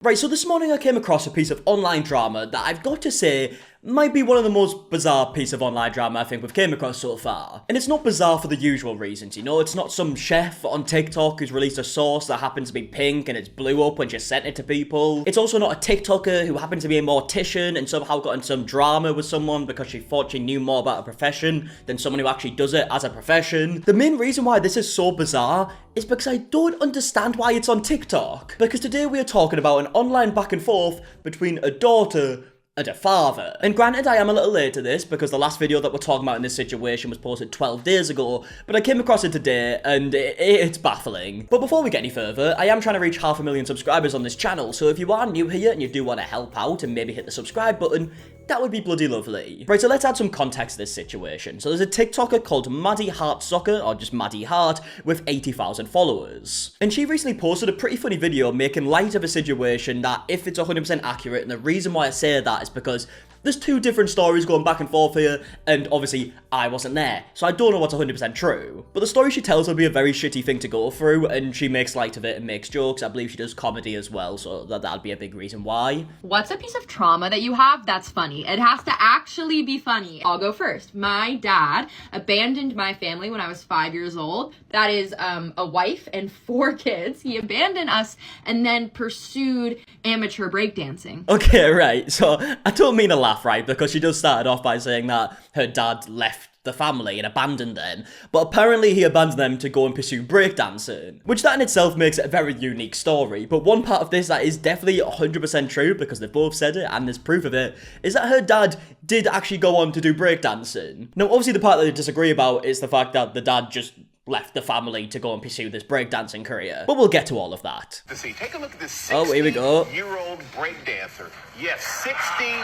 Right, so this morning I came across a piece of online drama that I've got to say might be one of the most bizarre piece of online drama I think we've came across so far. And it's not bizarre for the usual reasons, you know, it's not some chef on TikTok who's released a sauce that happens to be pink and it's blew up when she sent it to people. It's also not a TikToker who happened to be a mortician and somehow got in some drama with someone because she thought she knew more about a profession than someone who actually does it as a profession. The main reason why this is so bizarre is because I don't understand why it's on TikTok. Because today we are talking about an online back and forth between a daughter and a father. And granted, I am a little late to this because the last video that we're talking about in this situation was posted 12 days ago, but I came across it today and it's baffling. But before we get any further, I am trying to reach 500,000 subscribers on this channel, so if you are new here and you do want to help out and maybe hit the subscribe button, that would be bloody lovely. Right, so let's add some context to this situation. So there's a TikToker called Madi Hart Soccer, or just Madi Hart, with 80,000 followers. And she recently posted a pretty funny video making light of a situation that, if it's 100% accurate, and the reason why I say that is because there's two different stories going back and forth here, and obviously I wasn't there, so I don't know what's 100% true. But the story she tells will be a very shitty thing to go through, and she makes light of it and makes jokes. I believe she does comedy as well, so that'd be a big reason why. What's a piece of trauma that you have that's funny? It has to actually be funny. I'll go first. My dad abandoned my family when I was 5 years old. That is a wife and 4 kids. He abandoned us and then pursued amateur breakdancing. Okay, right, so I don't mean to laugh, right, because she does start it off by saying that her dad left the family and abandoned them, but apparently he abandoned them to go and pursue breakdancing, which that in itself makes it a very unique story. But one part of this that is definitely 100% true, because they've both said it and there's proof of it, is that her dad did actually go on to do breakdancing. Now obviously the part that they disagree about is the fact that the dad just left the family to go and pursue this breakdancing career. But we'll get to all of that. See, take a look at this 60-year-old breakdancer. Yes, 60 years old.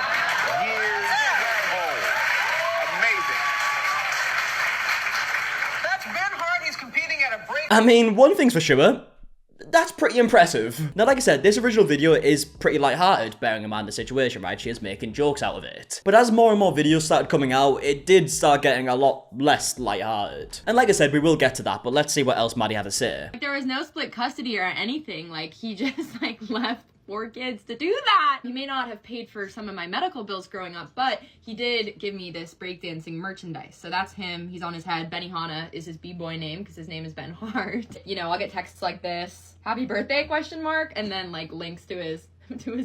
Amazing. That's Ben Hart. He's competing at a break. I mean, one thing's for sure, that's pretty impressive. Now, like I said, this original video is pretty lighthearted, bearing in mind the situation, right? She is making jokes out of it. But as more and more videos started coming out, it did start getting a lot less lighthearted. And like I said, we will get to that, but let's see what else Maddy had to say. There was no split custody or anything. Like, he just, left 4 kids to do that. He may not have paid for some of my medical bills growing up, but he did give me this breakdancing merchandise. So that's him. He's on his head. Benihana is his b-boy name because his name is Ben Hart. You know, I'll get texts like this, happy birthday, ? And then links to his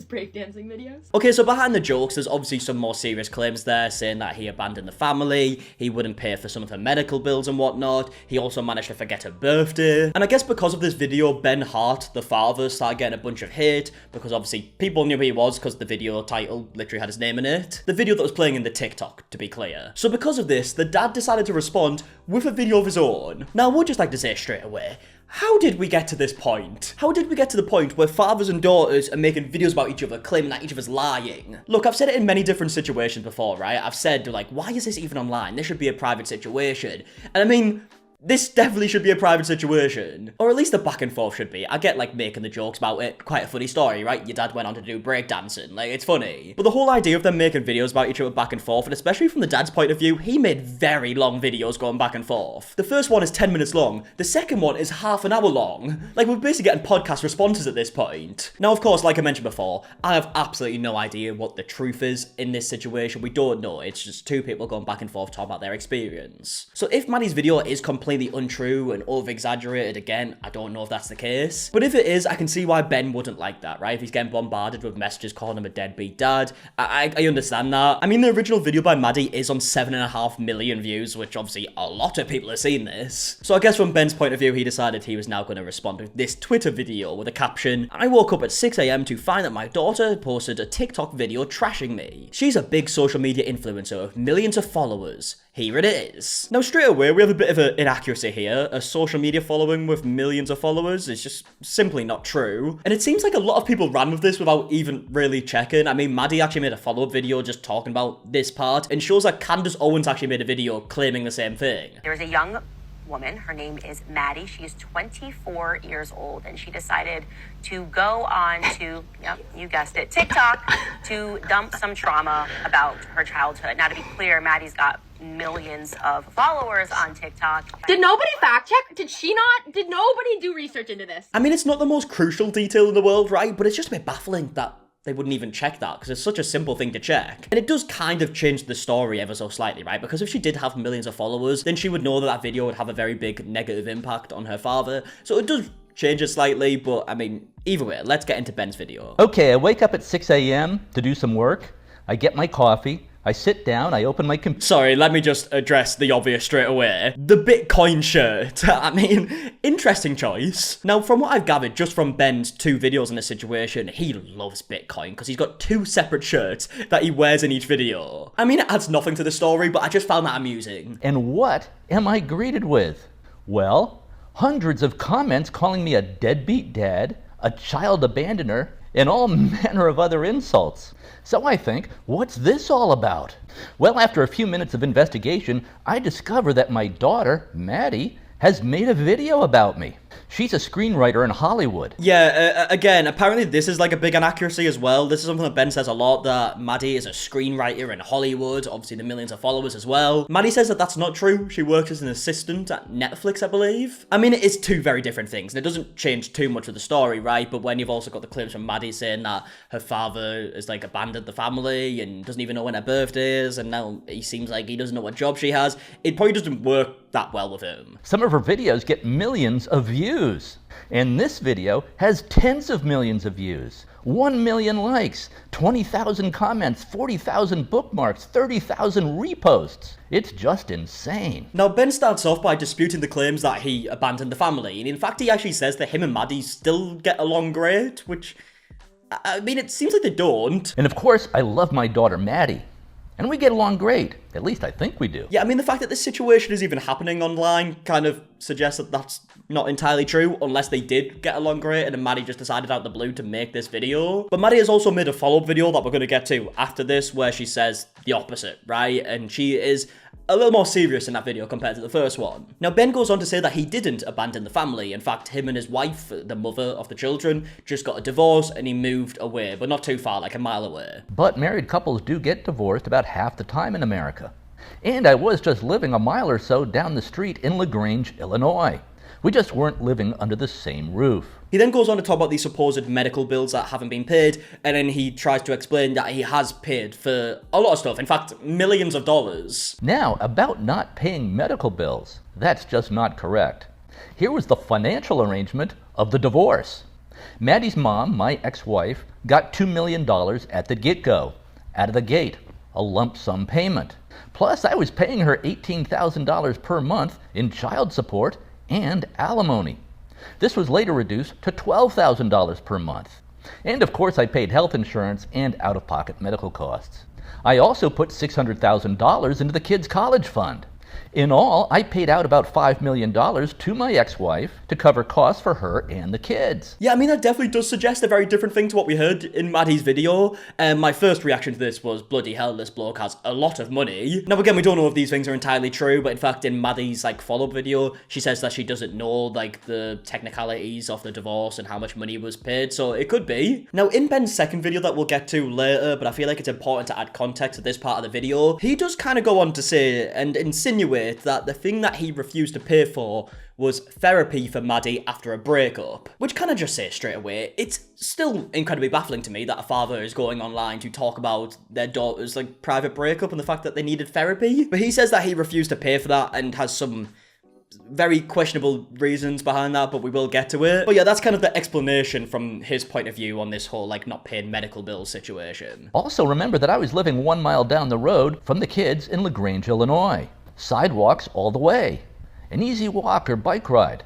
breakdancing videos. Okay, so behind the jokes, there's obviously some more serious claims there, saying that he abandoned the family, he wouldn't pay for some of her medical bills and whatnot, he also managed to forget her birthday. And I guess because of this video, Ben Hart, the father, started getting a bunch of hate, because obviously people knew who he was because the video title literally had his name in it. The video that was playing in the TikTok, to be clear. So because of this, the dad decided to respond with a video of his own. Now, I would just like to say straight away, how did we get to this point? How did we get to the point where fathers and daughters are making videos about each other, claiming that each other's lying? Look, I've said it in many different situations before, right? I've said, why is this even online? This should be a private situation. And I mean, this definitely should be a private situation. Or at least the back and forth should be. I get, making the jokes about it. Quite a funny story, right? Your dad went on to do breakdancing. It's funny. But the whole idea of them making videos about each other back and forth, and especially from the dad's point of view, he made very long videos going back and forth. The first one is 10 minutes long. The second one is half an hour long. We're basically getting podcast responses at this point. Now, of course, like I mentioned before, I have absolutely no idea what the truth is in this situation. We don't know. It's just two people going back and forth talking about their experience. So if Maddy's video is completely untrue and over-exaggerated, again, I don't know if that's the case. But if it is, I can see why Ben wouldn't like that, right? If he's getting bombarded with messages calling him a deadbeat dad, I understand that. I mean, the original video by Maddy is on 7.5 million views, which obviously a lot of people have seen this. So I guess from Ben's point of view, he decided he was now going to respond with this Twitter video with a caption, "I woke up at 6 AM to find that my daughter posted a TikTok video trashing me. She's a big social media influencer with millions of followers. Here it is." Now, straight away, we have a bit of an inaccuracy here. A social media following with millions of followers is just simply not true. And it seems like a lot of people ran with this without even really checking. I mean, Maddy actually made a follow-up video just talking about this part, and shows that Candace Owens actually made a video claiming the same thing. There was a young woman. Her name is Maddy. She is 24 years old, and she decided to go on to, yep, you guessed it, TikTok to dump some trauma about her childhood. Now, to be clear, Maddy's got millions of followers on TikTok. Did nobody fact check? Did she not? Did nobody do research into this? I mean, it's not the most crucial detail in the world, right? But it's just a bit baffling that they wouldn't even check that, because it's such a simple thing to check. And it does kind of change the story ever so slightly, right? Because if she did have millions of followers, then she would know that that video would have a very big negative impact on her father. So it does change it slightly, but I mean, either way, let's get into Ben's video. Okay, I wake up at 6 a.m. to do some work. I get my coffee. I sit down, I open my computer. Sorry, let me just address the obvious straight away. The Bitcoin shirt. I mean, interesting choice. Now, from what I've gathered, just from Ben's 2 videos in this situation, he loves Bitcoin because he's got 2 separate shirts that he wears in each video. I mean, it adds nothing to the story, but I just found that amusing. And what am I greeted with? Well, hundreds of comments calling me a deadbeat dad, a child abandoner, and all manner of other insults. So I think, what's this all about? Well, after a few minutes of investigation, I discover that my daughter, Maddy, has made a video about me. She's a screenwriter in Hollywood. Yeah, again, apparently this is like a big inaccuracy as well. This is something that Ben says a lot, that Maddy is a screenwriter in Hollywood, obviously the millions of followers as well. Maddy says that that's not true. She works as an assistant at Netflix, I believe. I mean, it is 2 very different things, and it doesn't change too much of the story, right? But when you've also got the clips from Maddy saying that her father has like abandoned the family and doesn't even know when her birthday is, and now he seems like he doesn't know what job she has, it probably doesn't work that well with him. Some of her videos get millions of views. And this video has tens of millions of views, 1 million likes, 20,000 comments, 40,000 bookmarks, 30,000 reposts. It's just insane. Now, Ben starts off by disputing the claims that he abandoned the family, and in fact, he actually says that him and Maddy still get along great, which, I mean, it seems like they don't. And of course, I love my daughter, Maddy. And we get along great. At least I think we do. Yeah, I mean, the fact that this situation is even happening online kind of suggests that that's not entirely true, unless they did get along great and then Maddy just decided out of the blue to make this video. But Maddy has also made a follow-up video that we're going to get to after this, where she says the opposite, right? And she is a little more serious in that video compared to the first one. Now, Ben goes on to say that he didn't abandon the family. In fact, him and his wife, the mother of the children, just got a divorce and he moved away, but not too far, like a mile away. But married couples do get divorced about half the time in America. And I was just living a mile or so down the street in LaGrange, Illinois. We just weren't living under the same roof. He then goes on to talk about these supposed medical bills that haven't been paid, and then he tries to explain that he has paid for a lot of stuff, in fact, millions of dollars. Now, about not paying medical bills, that's just not correct. Here was the financial arrangement of the divorce. Maddy's mom, my ex-wife, got $2 million at the get-go, out of the gate, a lump sum payment. Plus, I was paying her $18,000 per month in child support and alimony. This was later reduced to $12,000 per month. And of course, I paid health insurance and out-of-pocket medical costs. I also put $600,000 into the kids' college fund. In all, I paid out about $5 million to my ex-wife to cover costs for her and the kids. Yeah, I mean, that definitely does suggest a very different thing to what we heard in Maddy's video. My first reaction to this was, bloody hell, this bloke has a lot of money. Now, again, we don't know if these things are entirely true, but in fact, in Maddy's, like, follow-up video, she says that she doesn't know, like, the technicalities of the divorce and how much money was paid, so it could be. Now, in Ben's second video that we'll get to later, but I feel like it's important to add context to this part of the video, he does kind of go on to say and insinuate that the thing that he refused to pay for was therapy for Maddy after a breakup. Which, can I just say straight away, it's still incredibly baffling to me that a father is going online to talk about their daughter's, like, private breakup and the fact that they needed therapy. But he says that he refused to pay for that and has some very questionable reasons behind that, but we will get to it. But yeah, that's kind of the explanation from his point of view on this whole, like, not paying medical bills situation. Also, remember that I was living 1 mile down the road from the kids in LaGrange, Illinois. Sidewalks all the way. An easy walk or bike ride.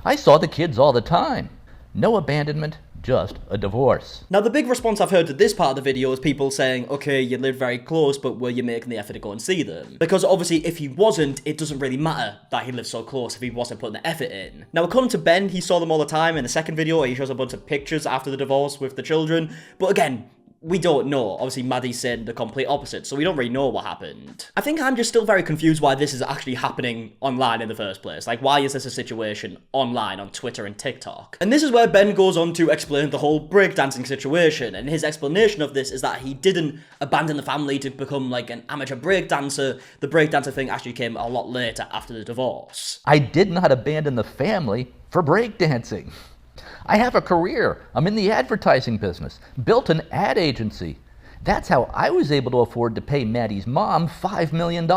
I saw the kids all the time. No abandonment, just a divorce. Now, the big response I've heard to this part of the video is people saying, okay, you live very close, but were you making the effort to go and see them? Because obviously, if he wasn't, it doesn't really matter that he lives so close if he wasn't putting the effort in. Now, according to Ben, he saw them all the time. In the second video, he shows a bunch of pictures after the divorce with the children. But again, we don't know. Obviously, Maddy's saying the complete opposite, so we don't really know what happened. I think I'm just still very confused why this is actually happening online in the first place. Like, why is this a situation online on Twitter and TikTok? And this is where Ben goes on to explain the whole breakdancing situation, and his explanation of this is that he didn't abandon the family to become, like, an amateur breakdancer. The breakdancer thing actually came a lot later after the divorce. I did not abandon the family for breakdancing. I have a career. I'm in the advertising business, built an ad agency. That's how I was able to afford to pay Maddy's mom $5 million.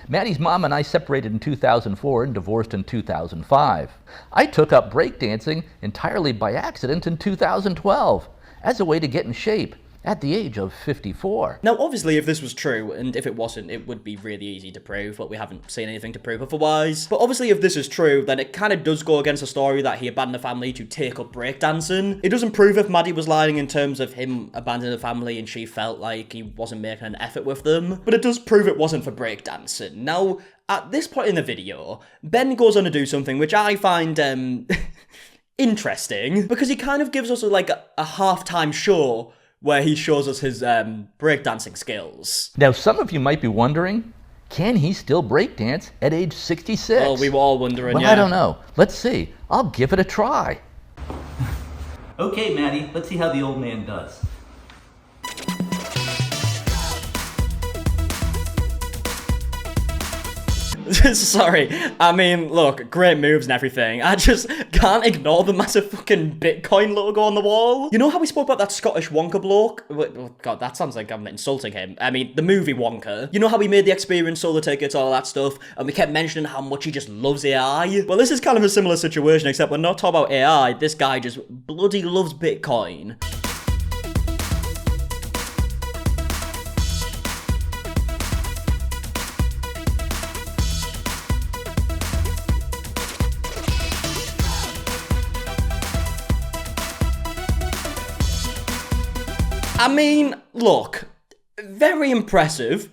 Maddy's mom and I separated in 2004 and divorced in 2005. I took up breakdancing entirely by accident in 2012 as a way to get in shape at the age of 54. Now, obviously, if this was true, and if it wasn't, it would be really easy to prove, but we haven't seen anything to prove otherwise. But obviously, if this is true, then it kind of does go against the story that he abandoned the family to take up breakdancing. It doesn't prove if Maddy was lying in terms of him abandoning the family and she felt like he wasn't making an effort with them, but it does prove it wasn't for breakdancing. Now, at this point in the video, Ben goes on to do something which I find, interesting, because he kind of gives us a halftime show where he shows us his breakdancing skills. Now, some of you might be wondering, can he still breakdance at age 66? Well, we were all wondering, well, yeah. I don't know. Let's see. I'll give it a try. Okay, Maddy, let's see how the old man does. Sorry, I mean, look, great moves and everything. I just can't ignore the massive fucking Bitcoin logo on the wall. You know how we spoke about that Scottish Wonka bloke? Oh, God, that sounds like I'm insulting him. I mean, the movie Wonka. You know how he made the experience, sold the tickets, all that stuff, and we kept mentioning how much he just loves AI? Well, this is kind of a similar situation, except we're not talking about AI. This guy just bloody loves Bitcoin. I mean, look, very impressive.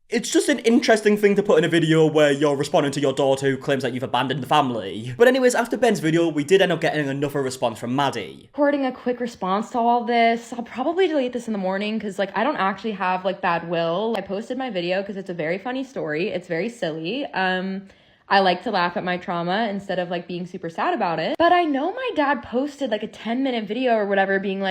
It's just an interesting thing to put in a video where you're responding to your daughter who claims that you've abandoned the family. But anyways, after Ben's video, we did end up getting another response from Maddy. Recording a quick response to all this. I'll probably delete this in the morning because I don't actually have bad will. I posted my video because it's a very funny story. It's very silly. I like to laugh at my trauma instead of being super sad about it. But I know my dad posted a 10-minute video or whatever being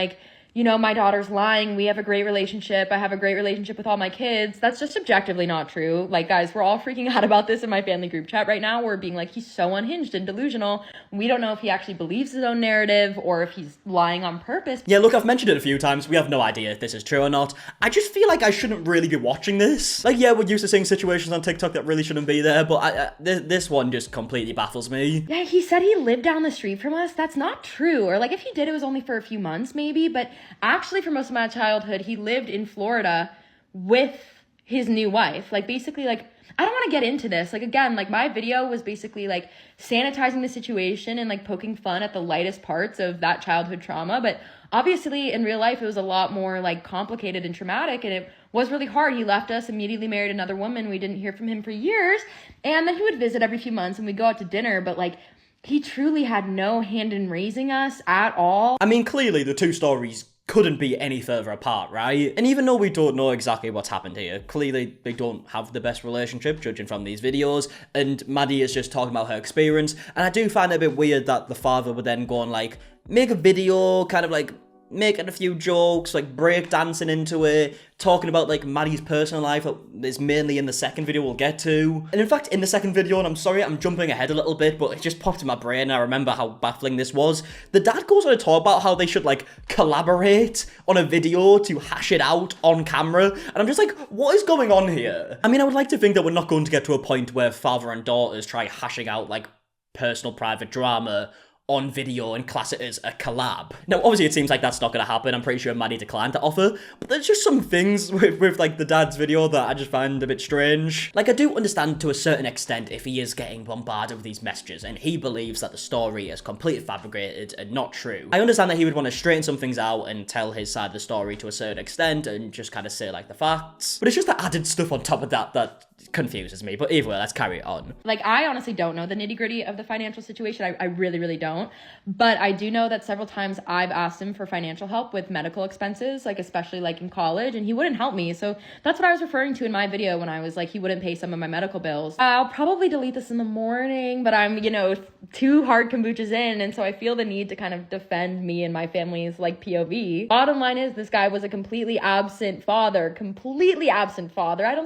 you know, my daughter's lying. We have a great relationship. I have a great relationship with all my kids. That's just objectively not true. Guys, we're all freaking out about this in my family group chat right now. We're being he's so unhinged and delusional. We don't know if he actually believes his own narrative or if he's lying on purpose. Yeah, look, I've mentioned it a few times. We have no idea if this is true or not. I just feel like I shouldn't really be watching this. Yeah, we're used to seeing situations on TikTok that really shouldn't be there, but this one just completely baffles me. Yeah, he said he lived down the street from us. That's not true. Or if he did, it was only for a few months maybe, but actually, for most of my childhood, he lived in Florida with his new wife. Basically, I don't want to get into this. Again, my video was basically, sanitizing the situation and, poking fun at the lightest parts of that childhood trauma. But obviously, in real life, it was a lot more, complicated and traumatic, and it was really hard. He left us, immediately married another woman. We didn't hear from him for years. And then he would visit every few months, and we'd go out to dinner. But, he truly had no hand in raising us at all. I mean, clearly, the two stories couldn't be any further apart, right? And even though we don't know exactly what's happened here, clearly they don't have the best relationship, judging from these videos, and Maddy is just talking about her experience, and I do find it a bit weird that the father would then go and, make a video, kind of, making a few jokes, break dancing into it, talking about, Maddy's personal life that is mainly in the second video we'll get to. And in fact, in the second video, and I'm sorry, I'm jumping ahead a little bit, but it just popped in my brain, and I remember how baffling this was. The dad goes on to talk about how they should, collaborate on a video to hash it out on camera, and I'm just what is going on here? I mean, I would like to think that we're not going to get to a point where father and daughters try hashing out, personal private drama on video and class it as a collab. Now, obviously, it seems like that's not going to happen. I'm pretty sure Maddy declined to offer, but there's just some things with the dad's video that I just find a bit strange. I do understand to a certain extent if he is getting bombarded with these messages and he believes that the story is completely fabricated and not true. I understand that he would want to straighten some things out and tell his side of the story to a certain extent and just kind of say, the facts. But it's just the added stuff on top of that confuses me. But either way, let's carry it on. I honestly don't know the nitty-gritty of the financial situation. I really, really don't. don't. But I do know that several times I've asked him for financial help with medical expenses, like especially like in college, and he wouldn't help me. So that's what I was referring to in my video when I was like, he wouldn't pay some of my medical bills. I'll probably delete this in the morning, but I'm, 2 hard kombuchas in, and so I feel the need to kind of defend me and my family's like POV. Bottom line is, this guy was a completely absent father.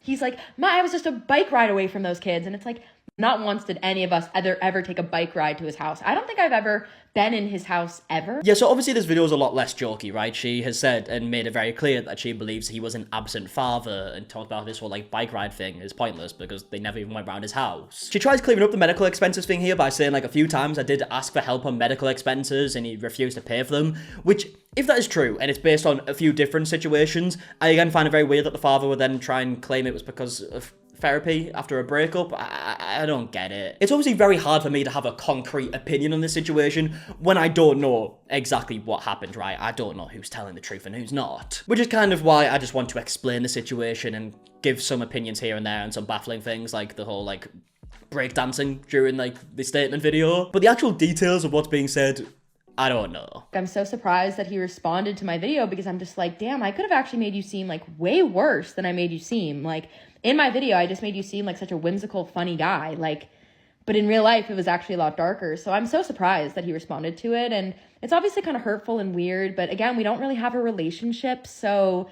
He's like, I was just a bike ride away from those kids, and it's like, not once did any of us ever take a bike ride to his house. I don't think I've ever been in his house ever. Yeah, so obviously this video is a lot less jokey, right? She has said and made it very clear that she believes he was an absent father, and talked about this whole like bike ride thing is pointless because they never even went around his house. She tries clearing up the medical expenses thing here by saying like a few times I did ask for help on medical expenses and he refused to pay for them, which if that is true and it's based on a few different situations, I again find it very weird that the father would then try and claim it was because of therapy after a breakup. I don't get it. It's obviously very hard for me to have a concrete opinion on this situation when I don't know exactly what happened, right? I don't know who's telling the truth and who's not. Which is kind of why I just want to explain the situation and give some opinions here and there and some baffling things like the whole like breakdancing during like the statement video. But the actual details of what's being said, I don't know. I'm so surprised that he responded to my video because I'm just like, damn, I could have actually made you seem like way worse than I made you seem. Like in my video, I just made you seem like such a whimsical, funny guy. But in real life, it was actually a lot darker. So I'm so surprised that he responded to it. And it's obviously kind of hurtful and weird. But again, we don't really have a relationship. So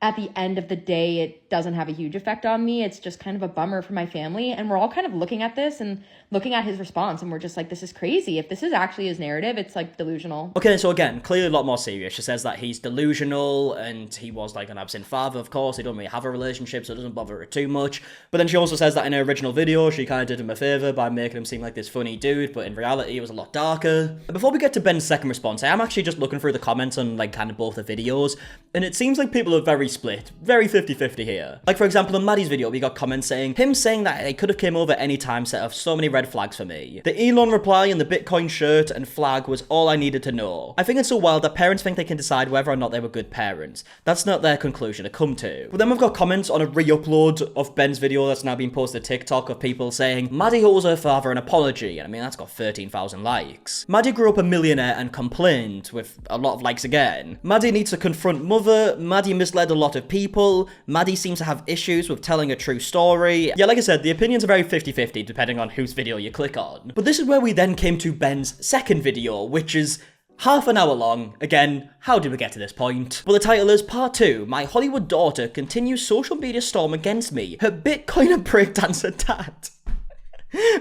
at the end of the day, it doesn't have a huge effect on me. It's just kind of a bummer for my family. And we're all kind of looking at this and looking at his response, and we're just like, this is crazy. If this is actually his narrative, it's like delusional. Okay, so again, clearly a lot more serious. She says that he's delusional and he was like an absent father, of course. They don't really have a relationship, so it doesn't bother her too much. But then she also says that in her original video, she kind of did him a favor by making him seem like this funny dude, but in reality, it was a lot darker. Before we get to Ben's second response, I am actually just looking through the comments on like kind of both the videos, and it seems like people are very split, very 50-50 here. Like for example, on Maddy's video, we got comments saying, him saying that he could have came over any time set off so many red flags for me. The Elon reply and the Bitcoin shirt and flag was all I needed to know. I think it's so wild that parents think they can decide whether or not they were good parents. That's not their conclusion to come to. But then we've got comments on a re-upload of Ben's video that's now been posted to TikTok of people saying, Maddy owes her father an apology. And I mean, that's got 13,000 likes. Maddy grew up a millionaire and complained, with a lot of likes again. Maddy needs to confront mother. Maddy misled a lot of people. Maddy seems to have issues with telling a true story. Yeah, like I said, the opinions are very 50-50 depending on whose video you click on. But this is where we then came to Ben's second video, which is half an hour long. Again, how did we get to this point? Well, the title is Part 2, My Hollywood Daughter Continues Social Media Storm Against Me, Her Bitcoin and Breakdancer Dad.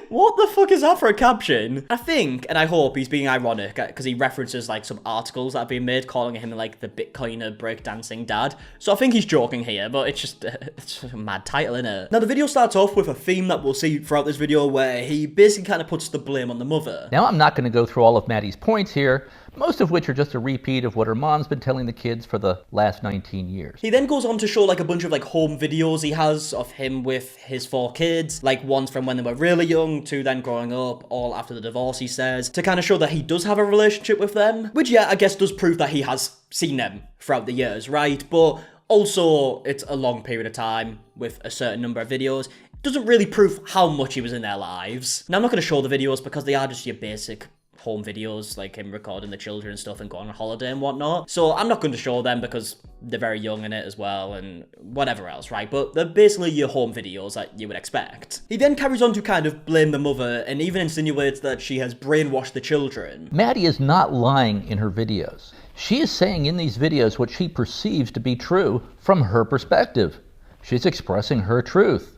What the fuck is that for a caption? I think, and I hope he's being ironic, because he references like some articles that have been made calling him like the Bitcoiner breakdancing dad. So I think he's joking here, but it's just a mad title, innit? Now the video starts off with a theme that we'll see throughout this video where he basically kind of puts the blame on the mother. Now I'm not going to go through all of Maddy's points here, most of which are just a repeat of what her mom's been telling the kids for the last 19 years. He then goes on to show like a bunch of like home videos he has of him with his 4 kids, like ones from when they were really young to then growing up, all after the divorce, he says, to kind of show that he does have a relationship with them, which yeah, I guess does prove that he has seen them throughout the years, right? But also it's a long period of time with a certain number of videos. It doesn't really prove how much he was in their lives. Now I'm not going to show the videos because they are just your basic home videos, like him recording the children and stuff and going on holiday and whatnot. So I'm not going to show them because they're very young in it as well and whatever else, right? But they're basically your home videos that you would expect. He then carries on to kind of blame the mother and even insinuates that she has brainwashed the children. Maddy is not lying in her videos. She is saying in these videos what she perceives to be true from her perspective. She's expressing her truth.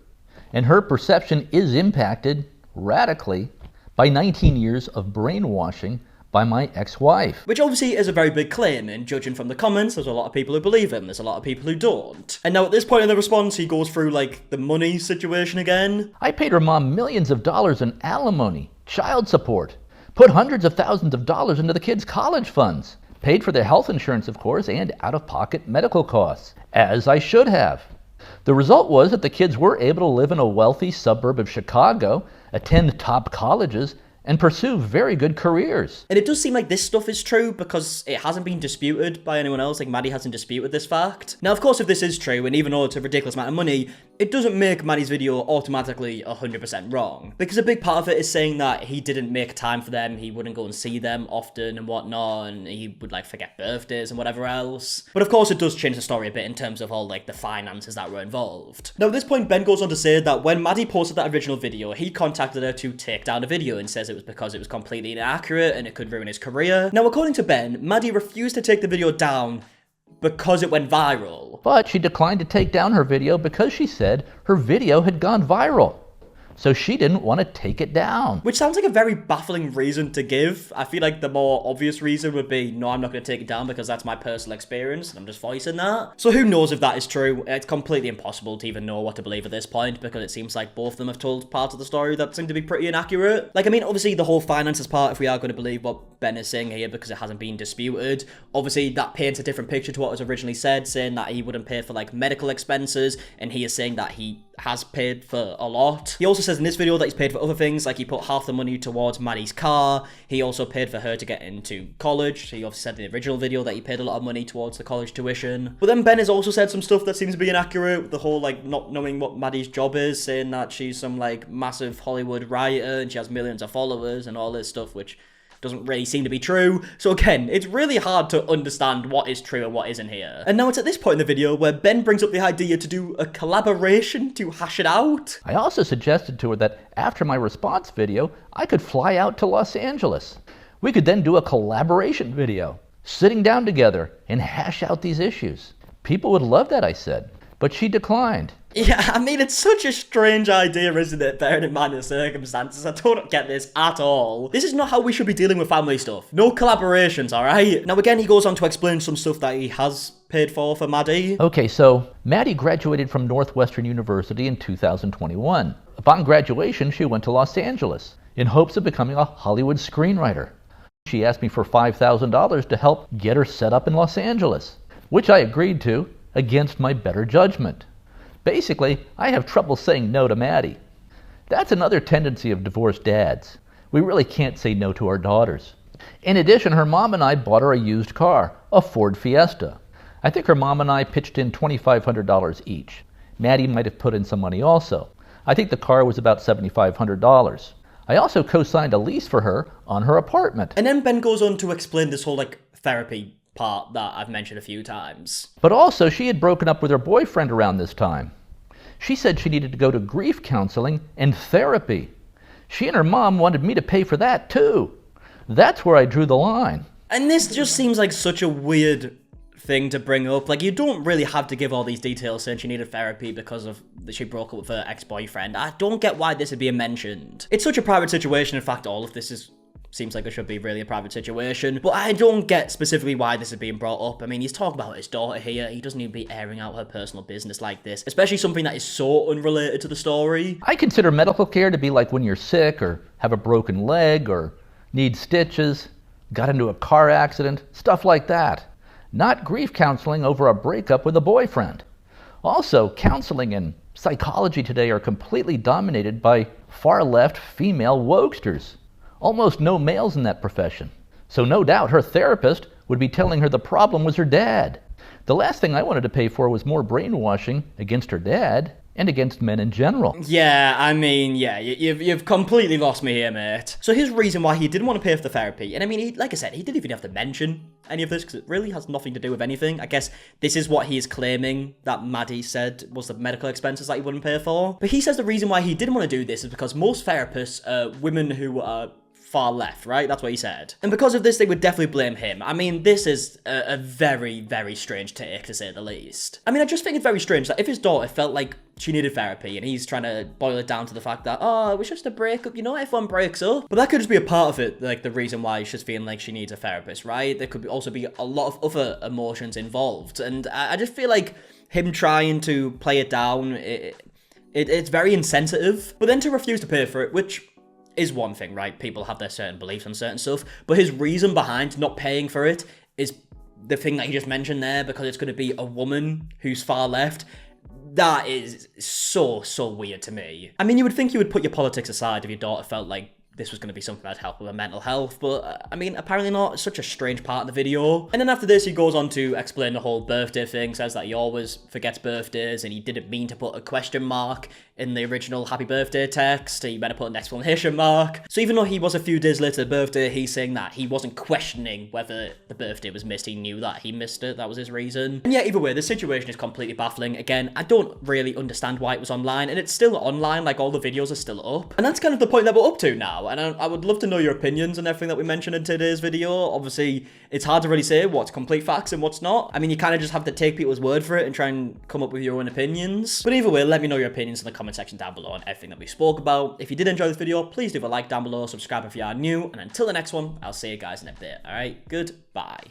And her perception is impacted radically by 19 years of brainwashing by my ex-wife. Which obviously is a very big claim, and judging from the comments, there's a lot of people who believe him, there's a lot of people who don't. And now at this point in the response, he goes through like the money situation again. I paid her mom millions of dollars in alimony, child support, put hundreds of thousands of dollars into the kids' college funds, paid for their health insurance, of course, and out-of-pocket medical costs, as I should have. The result was that the kids were able to live in a wealthy suburb of Chicago, attend top colleges, and pursue very good careers. And it does seem like this stuff is true because it hasn't been disputed by anyone else. Like, Maddy hasn't disputed this fact. Now, of course, if this is true, and even though it's a ridiculous amount of money, it doesn't make Maddy's video automatically 100% wrong. Because a big part of it is saying that he didn't make time for them, he wouldn't go and see them often and whatnot, and he would, like, forget birthdays and whatever else. But of course, it does change the story a bit in terms of all, like, the finances that were involved. Now, at this point, Ben goes on to say that when Maddy posted that original video, he contacted her to take down the video and says it was because it was completely inaccurate and it could ruin his career. Now, according to Ben, Maddy refused to take the video down because it went viral. But she declined to take down her video because she said her video had gone viral. So she didn't want to take it down. Which sounds like a very baffling reason to give. I feel like the more obvious reason would be, no, I'm not going to take it down because that's my personal experience and I'm just voicing that. So who knows if that is true? It's completely impossible to even know what to believe at this point because it seems like both of them have told parts of the story that seem to be pretty inaccurate. Like, I mean, obviously the whole finances part, if we are going to believe what Ben is saying here because it hasn't been disputed, obviously that paints a different picture to what was originally said, saying that he wouldn't pay for, like, medical expenses, and he is saying that he has paid for a lot. He also says in this video that he's paid for other things, like he put half the money towards Maddy's car. He also paid for her to get into college. He obviously said in the original video that he paid a lot of money towards the college tuition. But then Ben has also said some stuff that seems to be inaccurate, with the whole, like, not knowing what Maddy's job is, saying that she's some, like, massive Hollywood writer and she has millions of followers and all this stuff, which doesn't really seem to be true. So again, it's really hard to understand what is true and what isn't here. And now it's at this point in the video where Ben brings up the idea to do a collaboration to hash it out. I also suggested to her that after my response video, I could fly out to Los Angeles. We could then do a collaboration video, sitting down together and hash out these issues. People would love that, I said, but she declined. Yeah, I mean, it's such a strange idea, isn't it, bearing in mind the circumstances? I don't get this at all. This is not how we should be dealing with family stuff. No collaborations, alright? Now, again, he goes on to explain some stuff that he has paid for Maddy. Okay, so Maddy graduated from Northwestern University in 2021. Upon graduation, she went to Los Angeles in hopes of becoming a Hollywood screenwriter. She asked me for $5,000 to help get her set up in Los Angeles, which I agreed to against my better judgment. Basically, I have trouble saying no to Maddy. That's another tendency of divorced dads. We really can't say no to our daughters. In addition, her mom and I bought her a used car, a Ford Fiesta. I think her mom and I pitched in $2,500 each. Maddy might have put in some money also. I think the car was about $7,500. I also co-signed a lease for her on her apartment. And then Ben goes on to explain this whole, like, therapy part that I've mentioned a few times. But also, she had broken up with her boyfriend around this time. She said she needed to go to grief counseling and therapy. She and her mom wanted me to pay for that too. That's where I drew the line. And this just seems like such a weird thing to bring up. Like, you don't really have to give all these details saying she needed therapy because of she broke up with her ex-boyfriend. I don't get why this would be mentioned. It's such a private situation. In fact, all of this seems like it should be really a private situation, but I don't get specifically why this is being brought up. I mean, he's talking about his daughter here. He doesn't even be airing out her personal business like this, especially something that is so unrelated to the story. I consider medical care to be like when you're sick or have a broken leg or need stitches, got into a car accident, stuff like that. Not grief counseling over a breakup with a boyfriend. Also, counseling and psychology today are completely dominated by far-left female wokesters. Almost no males in that profession. So no doubt her therapist would be telling her the problem was her dad. The last thing I wanted to pay for was more brainwashing against her dad and against men in general. Yeah, I mean, yeah, you've completely lost me here, mate. So here's the reason why he didn't want to pay for the therapy. And I mean, like I said, he didn't even have to mention any of this because it really has nothing to do with anything. I guess this is what he is claiming that Maddy said was the medical expenses that he wouldn't pay for. But he says the reason why he didn't want to do this is because most therapists are women who are far left, right? That's what he said. And because of this, they would definitely blame him. I mean, this is a very, very strange take, to say the least. I mean, I just think it's very strange that if his daughter felt like she needed therapy and he's trying to boil it down to the fact that, oh, it was just a breakup, you know, everyone breaks up. But that could just be a part of it, like the reason why she's feeling like she needs a therapist, right? There could also be a lot of other emotions involved. And I just feel like him trying to play it down, it's very insensitive. But then to refuse to pay for it, which is one thing, right? People have their certain beliefs on certain stuff, but his reason behind not paying for it is the thing that he just mentioned there, because it's going to be a woman who's far left. That is so weird to me. I mean, you would think you would put your politics aside if your daughter felt like this was going to be something that'd help with her mental health, but I mean, apparently not. It's such a strange part of the video. And then after this, he goes on to explain the whole birthday thing, says that he always forgets birthdays and he didn't mean to put a question mark in the original happy birthday text. He better put an exclamation mark. So even though he was a few days later to the birthday, he's saying that he wasn't questioning whether the birthday was missed. He knew that he missed it. That was his reason. And yeah, either way, the situation is completely baffling. Again, I don't really understand why it was online, and it's still online, like all the videos are still up. And that's kind of the point that we're up to now, and I would love to know your opinions on everything that we mentioned in today's video. Obviously, it's hard to really say what's complete facts and what's not. I mean, you kind of just have to take people's word for it and try and come up with your own opinions. But either way, let me know your opinions in the comment section down below on everything that we spoke about. If you did enjoy this video, please leave a like down below, subscribe if you are new, and until the next one, I'll see you guys in a bit. Alright, goodbye.